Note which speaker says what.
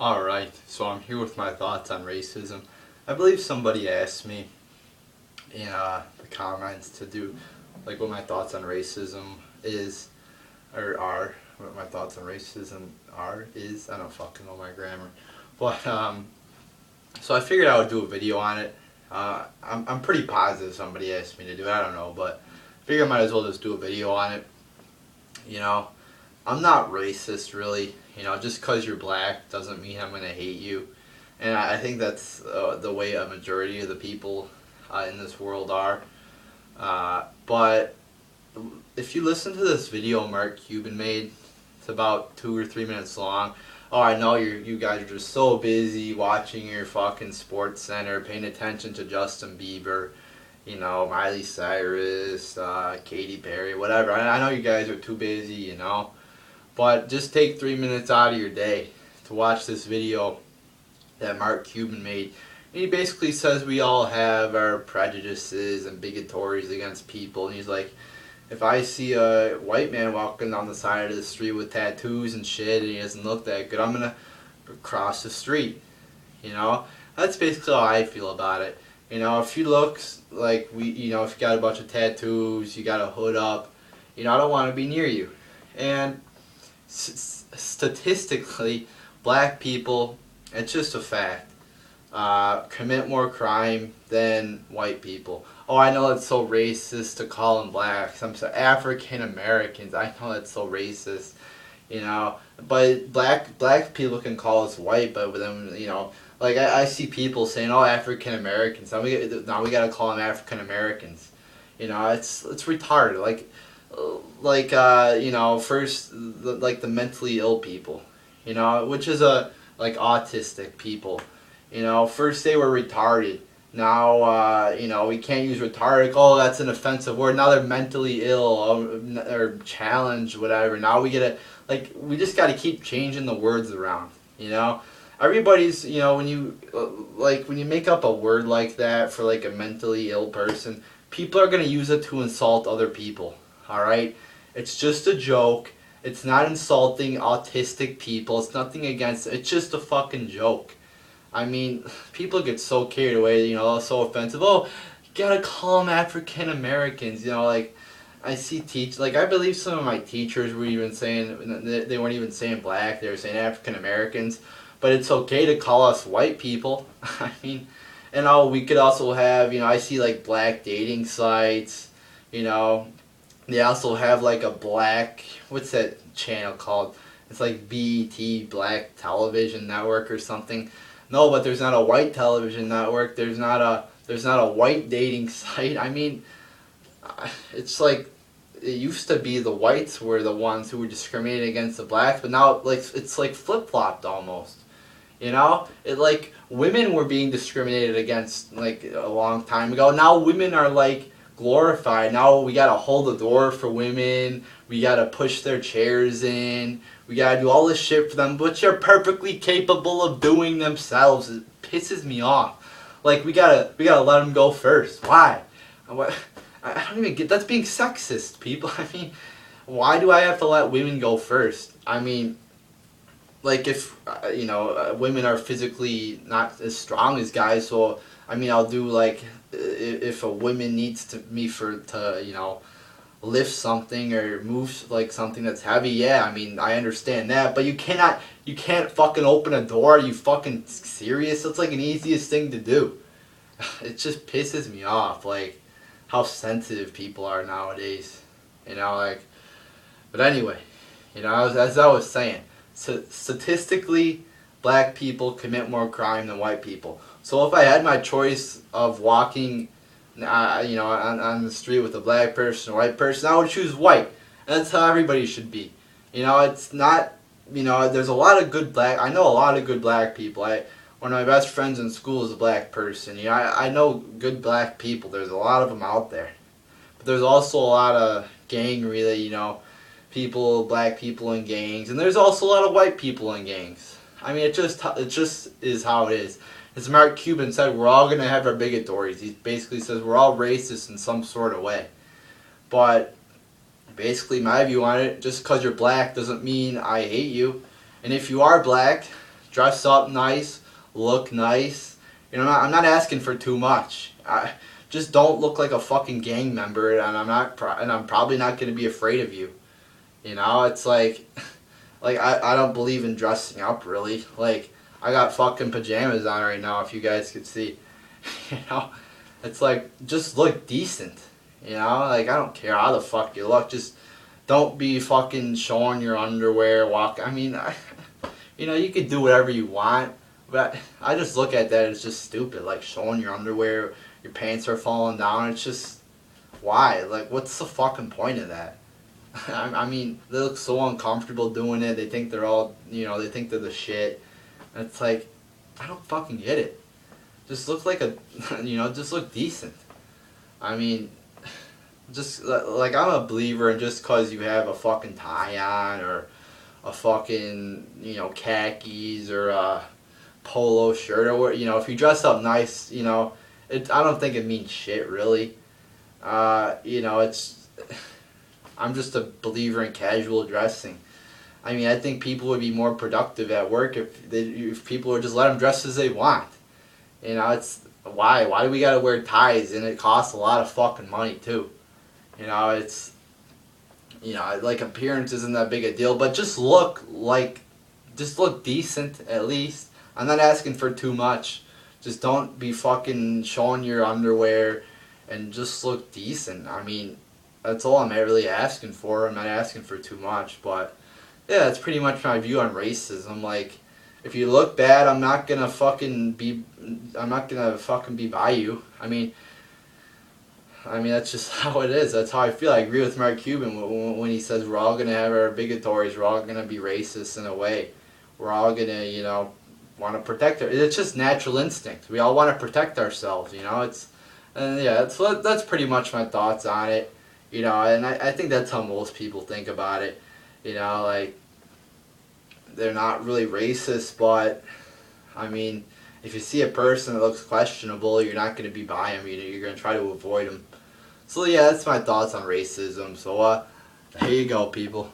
Speaker 1: Alright, so I'm here with my thoughts on racism. I believe somebody asked me in the comments to do like what my thoughts on racism is, or are, what my thoughts on racism is, I don't fucking know my grammar. But, so I figured I would do a video on it. I'm pretty positive somebody asked me to do it, I don't know, but I figured I might as well just do a video on it. You know, I'm not racist really. Just because you're black doesn't mean I'm going to hate you. And I think that's the way a majority of the people in this world are. But if you listen to this video Mark Cuban made, it's about 2 or 3 minutes long. Oh, I know you guys are just so busy watching your fucking Sports Center, paying attention to Justin Bieber, Miley Cyrus, Katy Perry, whatever. I know you guys are too busy, but just take 3 minutes out of your day to watch this video that Mark Cuban made. And he basically says we all have our prejudices and bigotries against people. And he's like, if I see a white man walking down the side of the street with tattoos and shit and he doesn't look that good, I'm going to cross the street. That's basically how I feel about it. If you look like if you got a bunch of tattoos, you got a hood up, I don't want to be near you. And statistically, black people, it's just a fact, commit more crime than white people. Oh, I know it's so racist to call them blacks. I'm sorry, African Americans. I know it's so racist, but black people can call us white, but with them, like I see people saying, "Oh, African Americans." Now we gotta call them African Americans. It's retarded. First the mentally ill people, which is like autistic people. First they were retarded. Now we can't use retarded. Oh, that's an offensive word. Now they're mentally ill or challenged, whatever. Now we we just got to keep changing the words around. Everybody's when you when you make up a word like that for like a mentally ill person, people are gonna use it to insult other people. Alright? It's just a joke. It's not insulting autistic people. It's nothing against it. It's just a fucking joke. I mean, people get so carried away, so offensive. Oh, you gotta call them African Americans. I see I believe some of my teachers were even saying, they weren't even saying black, they were saying African Americans. But it's okay to call us white people. I mean, and we could also have, I see like black dating sites, They also have like a black, what's that channel called? It's like BET, Black Television Network or something. No, but there's not a white television network. There's not a white dating site. I mean, it's like it used to be the whites were the ones who were discriminating against the blacks, but now it's like flip-flopped almost. It like women were being discriminated against like a long time ago. Now women are like glorified. Now we gotta hold the door for women. We gotta push their chairs in. We gotta do all this shit for them, which they're perfectly capable of doing themselves. It pisses me off. Like we gotta let them go first. Why? I don't even get. That's being sexist, people. I mean, why do I have to let women go first? I mean, like if women are physically not as strong as guys, so I mean I'll do like if a woman needs to lift something or move like something that's heavy, yeah, I mean I understand that, but you can't fucking open a door. Are you fucking serious? It's like an easiest thing to do. It just pisses me off, like how sensitive people are nowadays, but anyway, as I was saying, statistically, black people commit more crime than white people. So if I had my choice of walking, on the street with a black person or white person, I would choose white. And that's how everybody should be. It's not, there's a lot of good I know a lot of good black people. One of my best friends in school is a black person. I know good black people. There's a lot of them out there. But there's also a lot of gang-related, black people in gangs, and there's also a lot of white people in gangs. I mean, it just is how it is. As Mark Cuban said, we're all gonna have our bigotries. He basically says we're all racist in some sort of way. But basically, my view on it, just because you're black doesn't mean I hate you. And if you are black, dress up nice, look nice. You know, I'm not asking for too much. Just don't look like a fucking gang member, and I'm probably not gonna be afraid of you. You know, it's like, I don't believe in dressing up really. Like, I got fucking pajamas on right now, if you guys could see. You know, it's like, just look decent. You know, like, I don't care how the fuck you look. Just don't be fucking showing your underwear. I mean, you know, you could do whatever you want, but I just look at that as just stupid. Like, showing your underwear, your pants are falling down. It's just, why? Like, what's the fucking point of that? I mean, they look so uncomfortable doing it. They think they're all, you know, they think they're the shit. And it's like, I don't fucking get it. Just look like a, you know, just look decent. I mean, just, like, I'm a believer in just because you have a fucking tie on or a fucking, you know, khakis or a polo shirt or what, you know, if you dress up nice, you know, I don't think it means shit, really. You know, I'm just a believer in casual dressing. I mean, I think people would be more productive at work if people would just let them dress as they want. You know, it's, why? Why do we gotta wear ties? And it costs a lot of fucking money, too. You know, it's, you know, like, appearance isn't that big a deal, but just look decent, at least. I'm not asking for too much. Just don't be fucking showing your underwear and just look decent. I mean, that's all I'm really asking for. I'm not asking for too much, but yeah, that's pretty much my view on racism. Like, if you look bad, I'm not gonna fucking be by you. I mean, that's just how it is. That's how I feel. I agree with Mark Cuban when he says we're all gonna have our bigatories. We're all gonna be racist in a way. We're all gonna, you know, want to protect it's just natural instinct. We all want to protect ourselves, you know. And yeah, that's pretty much my thoughts on it, you know. And I think that's how most people think about it, you know. Like, they're not really racist, but I mean, if you see a person that looks questionable, you're not going to be by them. You're going to try to avoid them. So yeah, that's my thoughts on racism. So there you go, people.